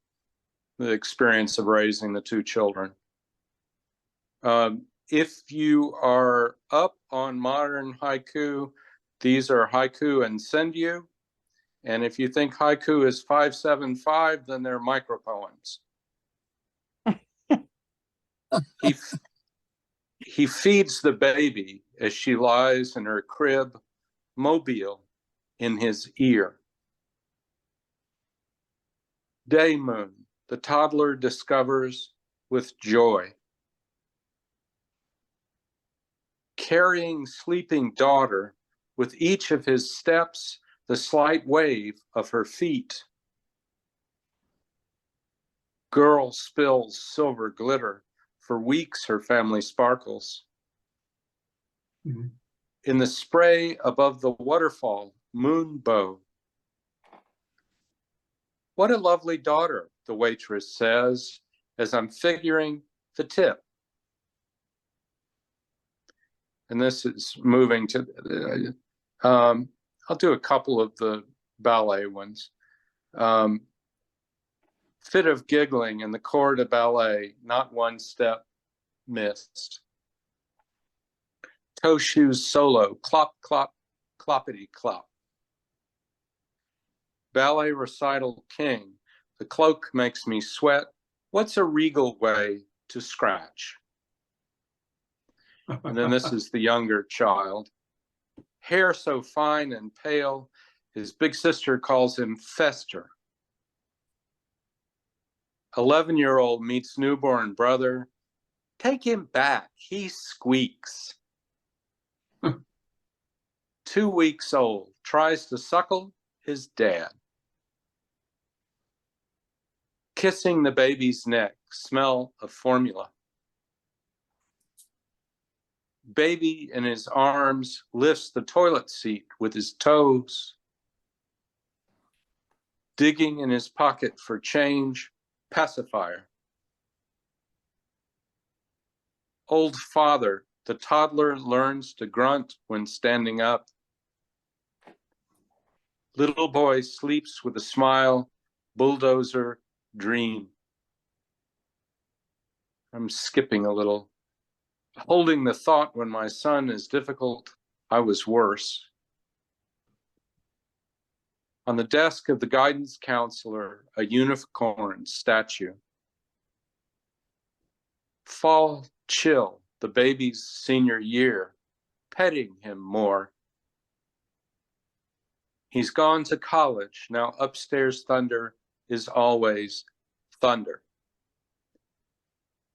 the experience of raising the two children. If you are up on modern haiku, these are haiku and senryu. And if you think haiku is 575, then they're micropoems. He feeds the baby as she lies in her crib, mobile in his ear. Day moon, the toddler discovers with joy. Carrying sleeping daughter with each of his steps, the slight wave of her feet. Girl spills silver glitter. For weeks her family sparkles. Mm-hmm. In the spray above the waterfall, moon bow. What a lovely daughter, the waitress says, as I'm figuring the tip. And this is moving to, I'll do a couple of the ballet ones. Fit of giggling in the corps de ballet, not one step missed. Toe shoes solo, clop, clop, cloppity, clop. Ballet recital king, the cloak makes me sweat. What's a regal way to scratch? And then this is the younger child. Hair so fine and pale, his big sister calls him Fester. 11-year-old meets newborn brother. Take him back, he squeaks. 2 weeks old, tries to suckle his dad. Kissing the baby's neck, smell of formula. Baby in his arms lifts the toilet seat with his toes. Digging in his pocket for change, pacifier. Old father, the toddler learns to grunt when standing up. Little boy sleeps with a smile, bulldozer, dream. I'm skipping a little. Holding the thought when my son is difficult, I was worse. On the desk of the guidance counselor, a unicorn statue. Fall chill, the baby's senior year, petting him more. He's gone to college, now upstairs thunder is always thunder.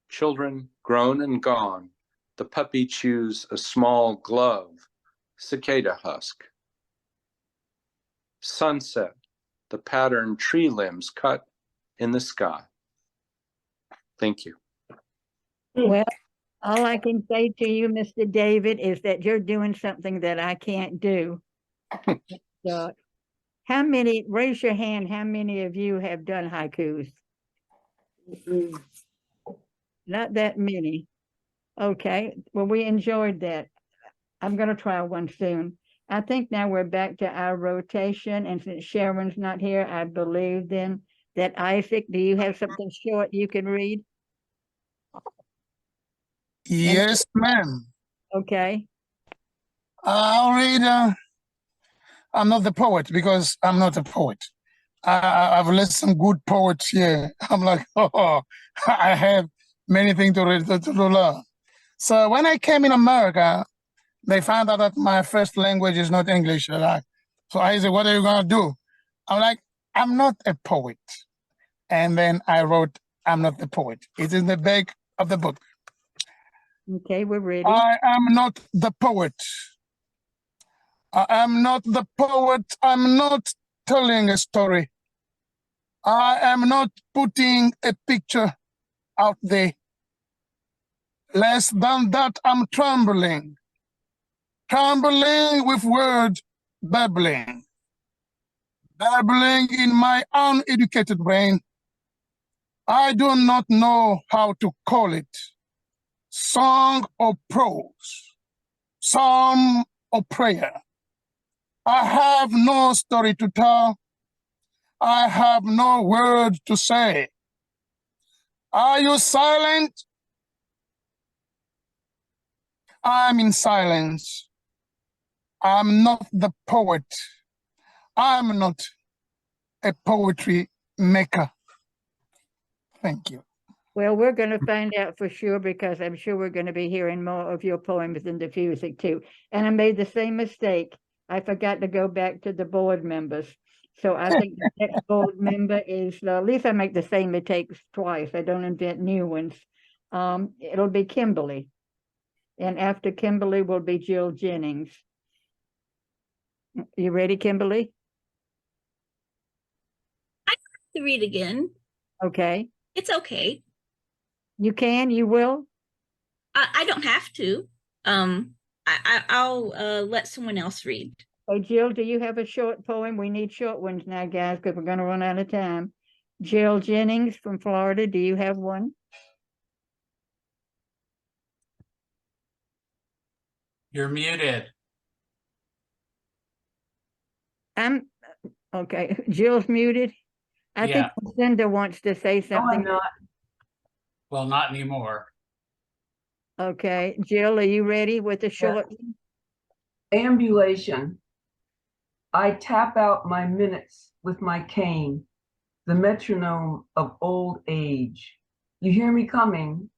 Children grown and gone, the puppy chews a small glove, cicada husk. Sunset, the patterned tree limbs cut in the sky. Thank you. Well, all I can say to you, Mr. David, is that you're doing something that I can't do. How many, raise your hand, how many of you have done haikus? Not that many. Okay, well, we enjoyed that. I'm going to try one soon. I think now we're back to our rotation, and since Sharon's not here, I believe then that Isaac, do you have something short you can read? Yes, ma'am. Okay. I'll read, I'm not the poet because I'm not a poet. I've listened some good poets here. I'm like, oh, I have many things to read, to learn. So when I came in America, they found out that my first language is not English. Like, so I said, what are you going to do? I'm like, I'm not a poet. And then I wrote, I'm not the poet. It's in the back of the book. Okay, we're ready. I am not the poet. I am not the poet. I'm not telling a story. I am not putting a picture out there. Less than that, I'm trembling with words babbling in my uneducated brain. I do not know how to call it. Song or prose, psalm or prayer. I have no story to tell. I have no word to say. Are you silent? I'm in silence. I'm not the poet. I'm not a poetry maker. Thank you. Well, we're going to find out for sure, because I'm sure we're going to be hearing more of your poems in the future too. And I made the same mistake. I forgot to go back to the board members. So I think the next board member is, at least I make the same mistakes twice. I don't invent new ones. It'll be Kimberly. And after Kimberly will be Jill Jennings. You ready, Kimberly? I have to read again. Okay. It's okay. You can, you will? I don't have to. I'll let someone else read. Oh, Jill, do you have a short poem? We need short ones now, guys, because we're going to run out of time. Jill Jennings from Florida, do you have one? You're muted. I'm okay. Jill's muted. I think Lucinda wants to say something. No, I'm not. Well, not anymore. Okay, Jill, are you ready with a short? Ambulation. I tap out my minutes with my cane, the metronome of old age. You hear me coming,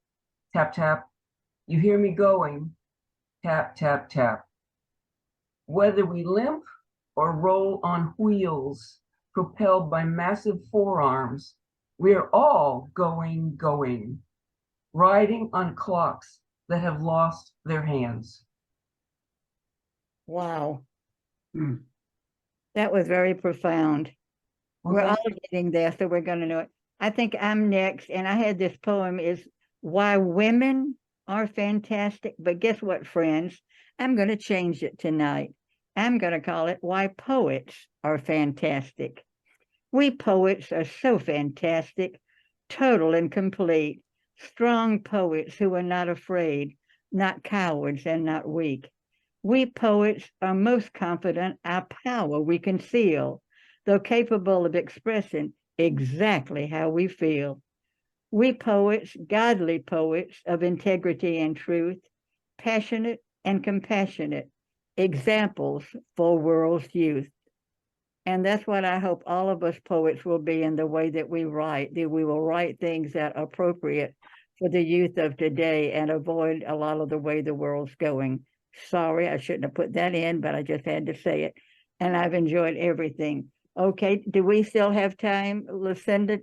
tap, tap. You hear me going, tap, tap, tap. Whether we limp or roll on wheels, propelled by massive forearms, we are all going, riding on clocks that have lost their hands. Wow. That was very profound. We're all getting there, so we're going to know it. I think I'm next, and I had this poem is Why Women Are Fantastic. But guess what, friends? I'm going to change it tonight. I'm going to call it Why Poets Are Fantastic. We poets are so fantastic, total and complete, strong poets who are not afraid, not cowards and not weak. We poets are most confident our power we conceal, though capable of expressing exactly how we feel. We poets, godly poets of integrity and truth, passionate and compassionate, examples for world's youth. And that's what I hope all of us poets will be in the way that we write, that we will write things that are appropriate for the youth of today and avoid a lot of the way the world's going. Sorry, I shouldn't have put that in, but I just had to say it. And I've enjoyed everything. Okay, do we still have time, Lucinda?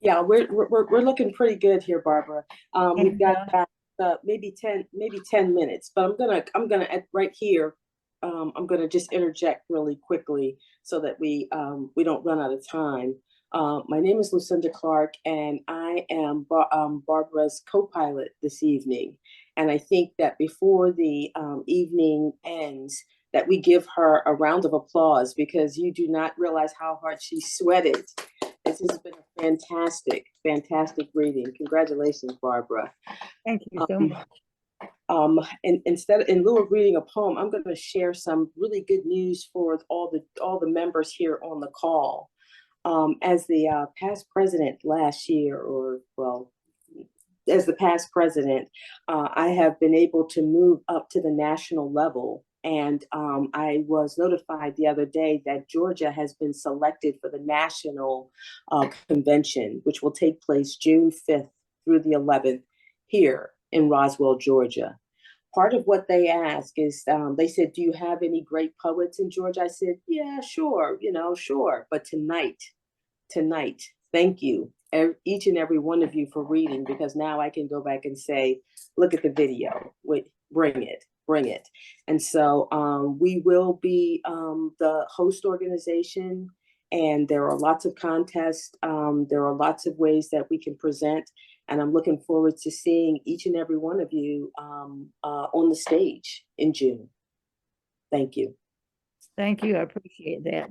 Yeah, we're looking pretty good here, Barbara. We've got maybe 10 minutes, but I'm gonna right here. I'm gonna just interject really quickly so that we don't run out of time. My name is Lucinda Clark, and I am Barbara's co-pilot this evening. And I think that before the evening ends, that we give her a round of applause, because you do not realize how hard she sweated. This has been a fantastic reading. Congratulations, Barbara. Thank you so much. And in lieu of reading a poem, I'm going to share some really good news for all the members here on the call. As the past president last year, as the past president, I have been able to move up to the national level. And I was notified the other day that Georgia has been selected for the national convention, which will take place June 5th through the 11th here in Roswell, Georgia. Part of what they ask is, they said, do you have any great poets in Georgia? I said, yeah, sure, sure. But tonight, thank you, each and every one of you, for reading, because now I can go back and say, look at the video, wait, bring it. bring it. And so we will be the host organization, and there are lots of contests. There are lots of ways that we can present, and I'm looking forward to seeing each and every one of you on the stage in June. Thank you. Thank you. I appreciate that.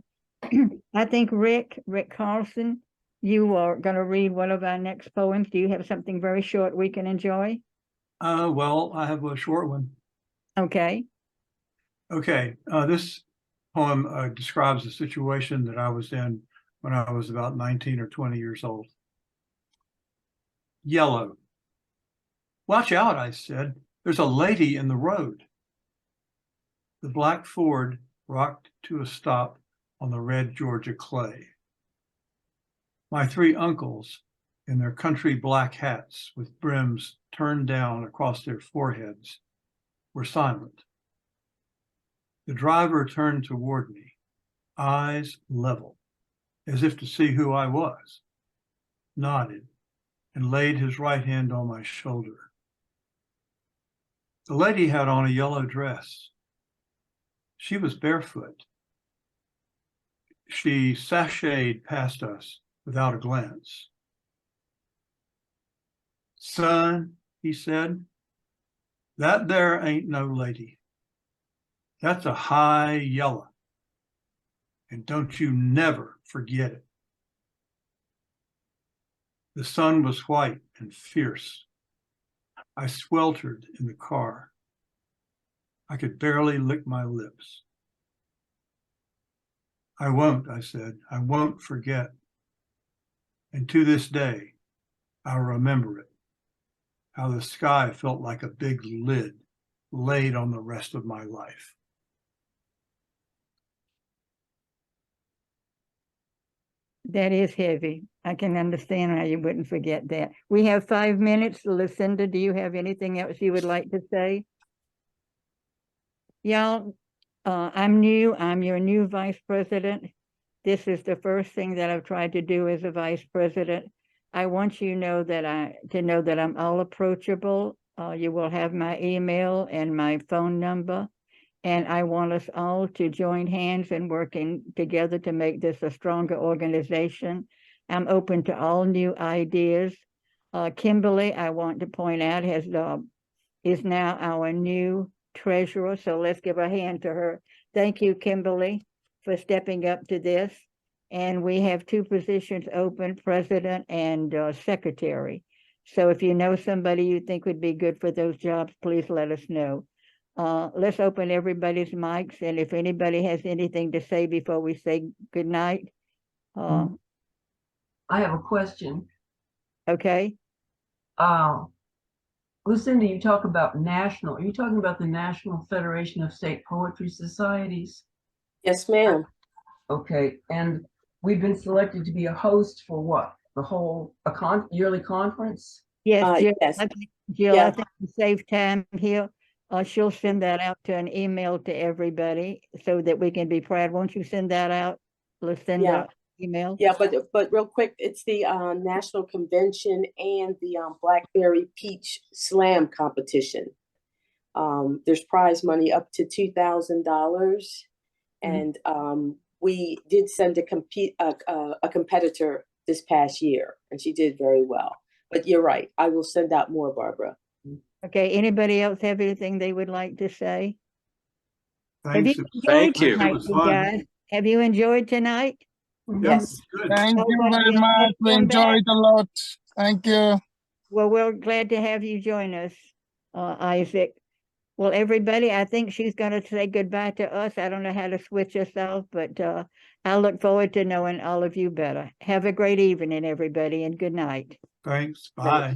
I think Rick Carlson, you are going to read one of our next poems. Do you have something very short we can enjoy? Well, I have a short one. Okay. Okay. This poem describes a situation that I was in when I was about 19 or 20 years old. Yellow. Watch out, I said. There's a lady in the road. The black Ford rocked to a stop on the red Georgia clay. My three uncles, in their country black hats with brims turned down across their foreheads, were silent. The driver turned toward me, eyes level, as if to see who I was, nodded, and laid his right hand on my shoulder. The lady had on a yellow dress. She was barefoot. She sashayed past us without a glance. Son, he said, that there ain't no lady. That's a high yellow. And don't you never forget it. The sun was white and fierce. I sweltered in the car. I could barely lick my lips. I won't, I said, I won't forget. And to this day, I'll remember it, how the sky felt like a big lid laid on the rest of my life. That is heavy. I can understand how you wouldn't forget that. We have 5 minutes. Lucinda, do you have anything else you would like to say? Y'all, I'm new. I'm your new vice president. This is the first thing that I've tried to do as a vice president. I want you to know that I'm all approachable. You will have my email and my phone number. And I want us all to join hands and working together to make this a stronger organization. I'm open to all new ideas. Kimberly, I want to point out, is now our new treasurer. So let's give a hand to her. Thank you, Kimberly, for stepping up to this. And we have 2 positions open, president and secretary. So if you know somebody you think would be good for those jobs, please let us know. Let's open everybody's mics, and if anybody has anything to say before we say good night. I have a question. Okay. Lucinda, you talk about national. Are you talking about the National Federation of State Poetry Societies? Yes, ma'am. Okay, and we've been selected to be a host for what? The whole yearly conference? Yes, Jill, yes. Jill, I think to save time here, she'll send that out to an email to everybody so that we can be proud. Won't you send that out, Lucinda? Email? Yeah, but real quick, it's the National Convention and the Blackberry Peach Slam competition. There's prize money up to $2,000, and we did send a competitor this past year, and she did very well. But you're right, I will send out more, Barbara. Okay, anybody else have anything they would like to say? Thanks. Thank you. Tonight, you guys? Have you enjoyed tonight? Yes. Thank you very much. We enjoyed a lot. Thank you. Well, we're glad to have you join us, Isaac. Well, everybody, I think she's going to say goodbye to us. I don't know how to switch us off, but I look forward to knowing all of you better. Have a great evening, everybody, and good night. Thanks. Bye.